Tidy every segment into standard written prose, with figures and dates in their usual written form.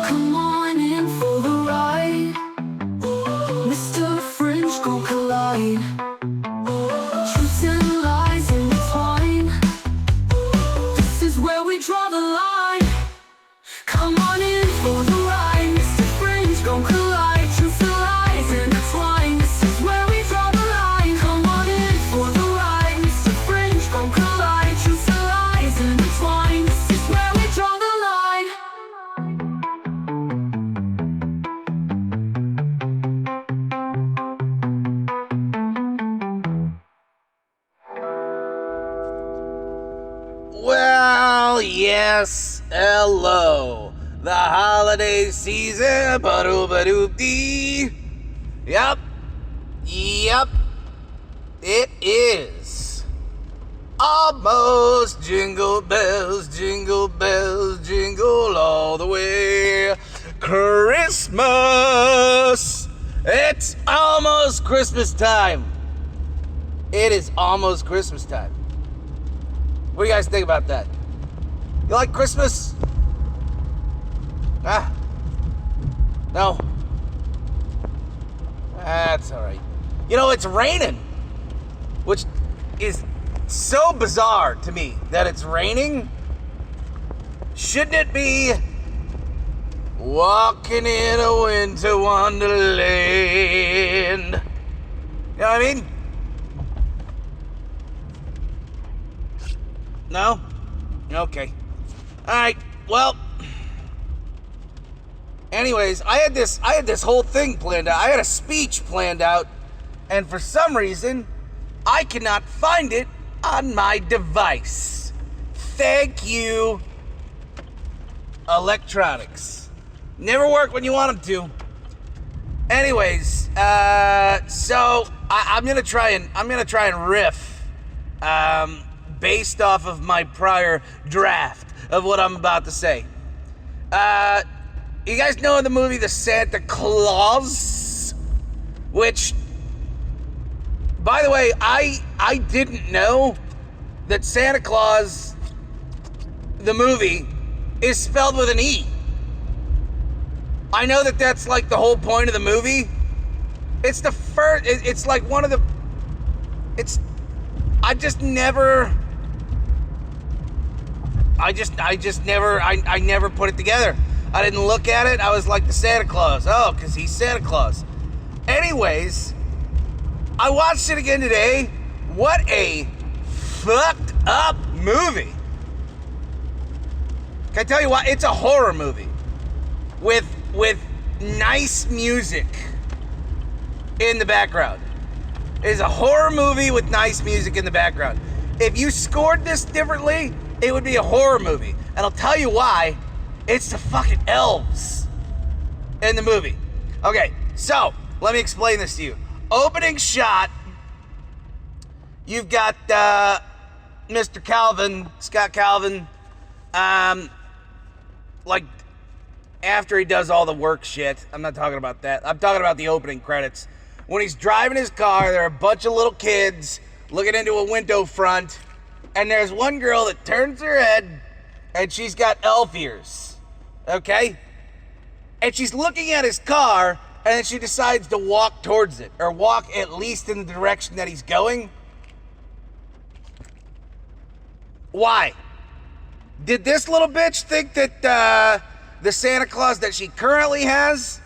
Come on in for the ride. Mr. Fringe gon' collide. Truths and lies intertwine. This is where we draw the line. Come on in for the ride. Mr. Fringe gon' collide. Truths and lies intertwine. This is where we draw the line. Come on in for the ride. Mr. Fringe gon' collide. Truths and lies intertwine. This is where we draw the line. Well, yes, hello. The holiday season, ba-doo-ba-doo-dee. Yep, it is. Almost jingle bells, jingle all the way. Christmas! It's almost Christmas time. It is almost Christmas time. What do you guys think about that? You like Christmas? No. That's alright. You know, it's raining, which is so bizarre to me that it's raining. Shouldn't it be walking in a winter wonderland? You know what I mean? No? Okay. Alright, well. Anyways, I had this whole thing planned out. I had a speech planned out, and for some reason, I cannot find it on my device. Thank you, electronics. Never work when you want them to. Anyways, so I'm gonna try and riff, based off of my prior draft of what I'm about to say. You guys know the movie The Santa Claus? Which, by the way, I didn't know that Santa Claus, the movie, is spelled with an E. I know that that's like the whole point of the movie. It's the first, it's like one of the, I never put it together. I didn't look at it. I was like, the Santa Claus. Oh, because he's Santa Claus. Anyways, I watched it again today. What a fucked up movie. Can I tell you what? It's a horror movie with nice music in the background. It is a horror movie with nice music in the background. If you scored this differently, it would be a horror movie. And I'll tell you why. It's the fucking elves in the movie. Okay, so let me explain this to you. Opening shot, you've got Mr. Calvin, Scott Calvin, like after he does all the work shit. I'm not talking about that. I'm talking about the opening credits. When he's driving his car, there are a bunch of little kids looking into a window front, and there's one girl that turns her head, and she's got elf ears. Okay? And she's looking at his car, and then she decides to walk towards it, or walk at least in the direction that he's going. Why? Did this little bitch think that the Santa Claus that she currently has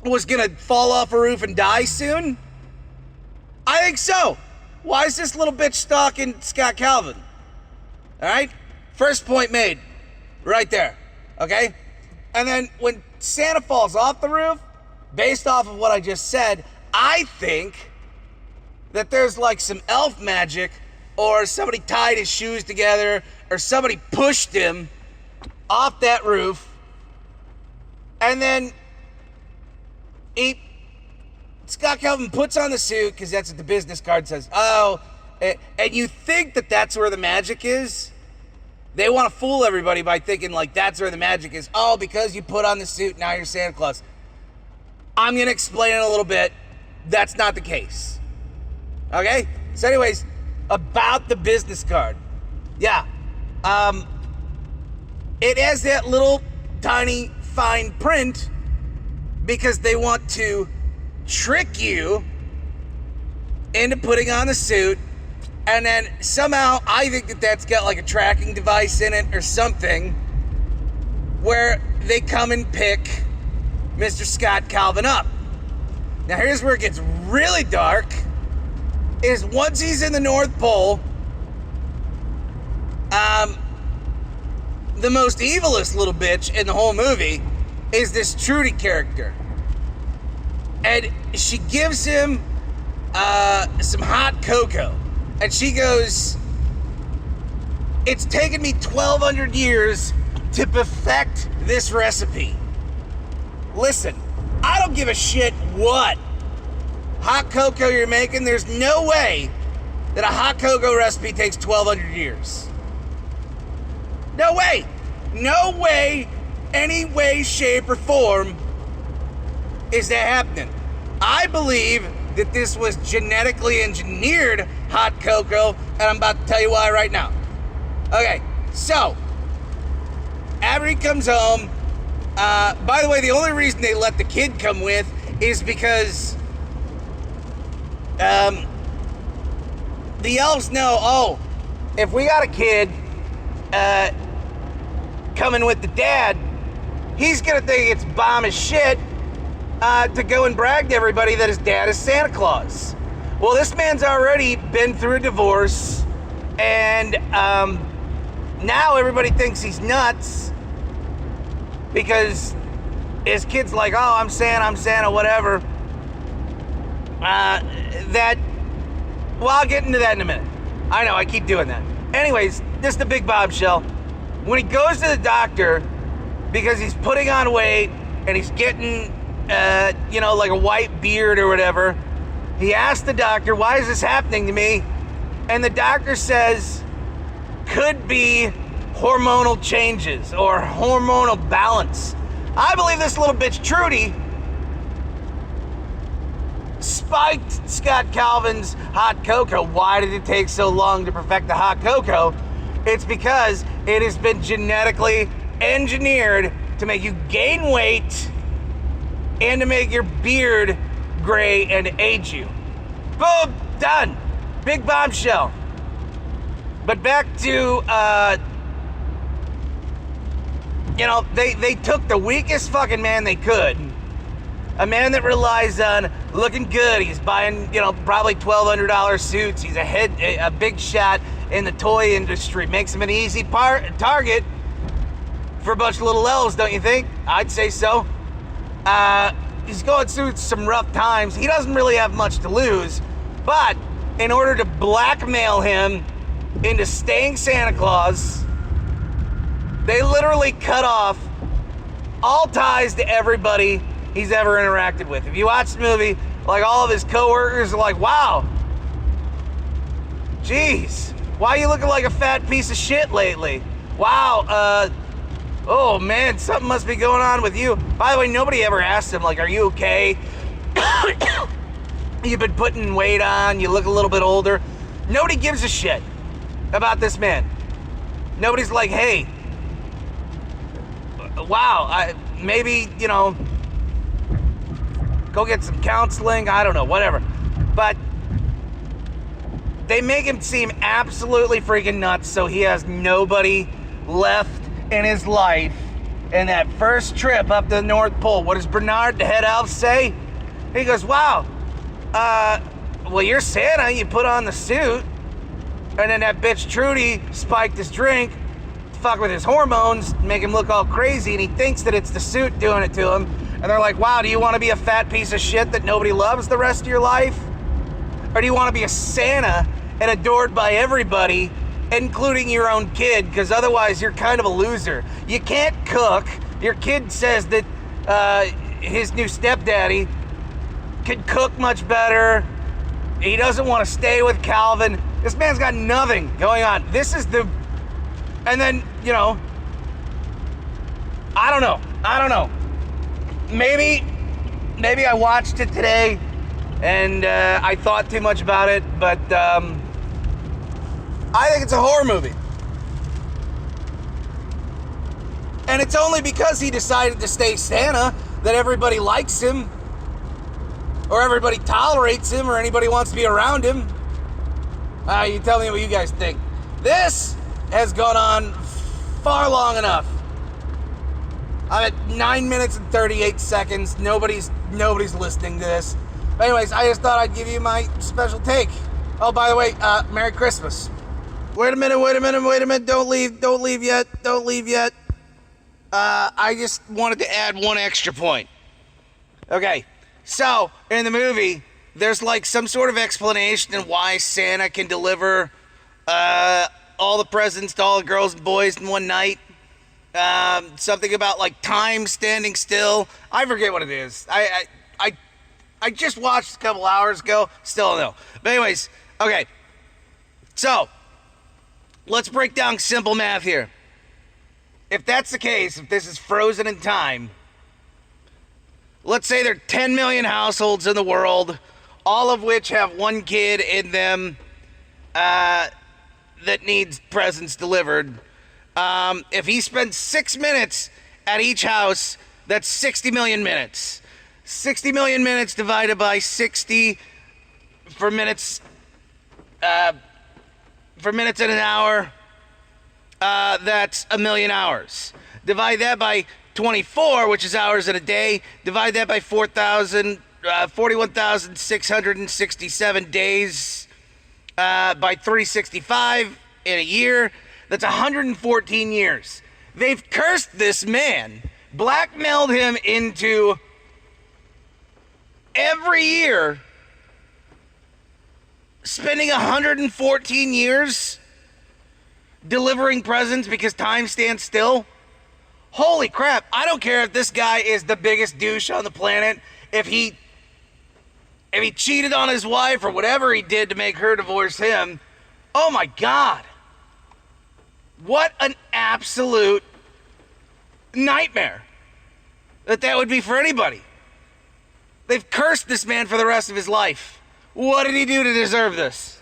was gonna fall off a roof and die soon? I think so. Why is this little bitch stalking Scott Calvin? Alright? First point made. Right there. Okay? And then when Santa falls off the roof, based off of what I just said, I think that there's like some elf magic, or somebody tied his shoes together, or somebody pushed him off that roof, and then Scott Calvin puts on the suit, because that's what the business card says. Oh, and you think that that's where the magic is? They want to fool everybody by thinking like that's where the magic is. Oh, because you put on the suit, now you're Santa Claus. I'm going to explain it a little bit. That's not the case. Okay? So anyways, about the business card. Yeah. It has that little tiny fine print because they want to trick you into putting on the suit, and then somehow I think that that's got like a tracking device in it or something where they come and pick Mr. Scott Calvin up. Now here's where it gets really dark, is once he's in the North Pole, the most evilest little bitch in the whole movie is this Trudy character. And she gives him some hot cocoa. And she goes, "It's taken me 1,200 years to perfect this recipe. Listen, I don't give a shit what hot cocoa you're making. There's no way that a hot cocoa recipe takes 1,200 years. No way. No way, any way, shape, or form is that happening. I believe that this was genetically engineered hot cocoa, and I'm about to tell you why right now. Okay, so after he comes home, by the way, the only reason they let the kid come with is because the elves know, oh, if we got a kid coming with the dad, he's gonna think it's bomb as shit to go and brag to everybody that his dad is Santa Claus. Well, this man's already been through a divorce, and now everybody thinks he's nuts because his kid's like, oh, I'm Santa, whatever. Well, I'll get into that in a minute. I know, I keep doing that. Anyways, this is the big bombshell. When he goes to the doctor, because he's putting on weight and he's getting, like a white beard or whatever, he asks the doctor, why is this happening to me? And the doctor says, could be hormonal changes or hormonal balance. I believe this little bitch Trudy spiked Scott Calvin's hot cocoa. Why did it take so long to perfect the hot cocoa? It's because it has been genetically engineered to make you gain weight and to make your beard gray and age you. Boom, done. Big bombshell. But back to, they took the weakest fucking man they could. A man that relies on looking good. He's buying, probably $1,200 suits. He's a big shot in the toy industry. Makes him an easy target for a bunch of little elves, don't you think? I'd say so. He's going through some rough times. He doesn't really have much to lose, but in order to blackmail him into staying Santa Claus, they literally cut off all ties to everybody he's ever interacted with. If you watch the movie, like all of his coworkers are like, wow, geez, why are you looking like a fat piece of shit lately? Wow, oh man, something must be going on with you. By the way, nobody ever asked him, like, are you okay? You've been putting weight on, you look a little bit older. Nobody gives a shit about this man. Nobody's like, hey, wow, maybe, go get some counseling, I don't know, whatever. But they make him seem absolutely freaking nuts, so he has nobody left in his life. And that first trip up to the North Pole, what does Bernard, the head elf, say? He goes, wow, well, you're Santa, you put on the suit. And then that bitch Trudy spiked his drink, fuck with his hormones, make him look all crazy, and he thinks that it's the suit doing it to him. And they're like, wow, do you want to be a fat piece of shit that nobody loves the rest of your life? Or do you want to be a Santa and adored by everybody, including your own kid? Because otherwise you're kind of a loser. You can't cook. Your kid says that his new stepdaddy can cook much better. He doesn't want to stay with Calvin. This man's got nothing going on. This is the... And then, I don't know. Maybe I watched it today and I thought too much about it, but I think it's a horror movie. And it's only because he decided to stay Santa that everybody likes him, or everybody tolerates him, or anybody wants to be around him. You tell me what you guys think. This has gone on far long enough. I'm at 9 minutes and 38 seconds. Nobody's listening to this. But anyways, I just thought I'd give you my special take. Oh, by the way, Merry Christmas. Wait a minute. Don't leave yet. I just wanted to add one extra point. Okay, so in the movie, there's like some sort of explanation on why Santa can deliver all the presents to all the girls and boys in one night. Something about like time standing still. I forget what it is. I just watched a couple hours ago. Still don't know. But anyways, okay. So let's break down simple math here. If that's the case, if this is frozen in time, let's say there are 10 million households in the world, all of which have one kid in them that needs presents delivered. If he spends 6 minutes at each house, that's 60 million minutes. 60 million minutes divided by 60 for minutes in an hour, that's a million hours. Divide that by 24, which is hours in a day. Divide that by 41,667 days by 365 in a year. That's 114 years. They've cursed this man, blackmailed him into every year spending 114 years delivering presents because time stands still. Holy crap, I don't care if this guy is the biggest douche on the planet, if he cheated on his wife or whatever he did to make her divorce him. Oh my God. What an absolute nightmare that would be for anybody. They've cursed this man for the rest of his life. What did he do to deserve this?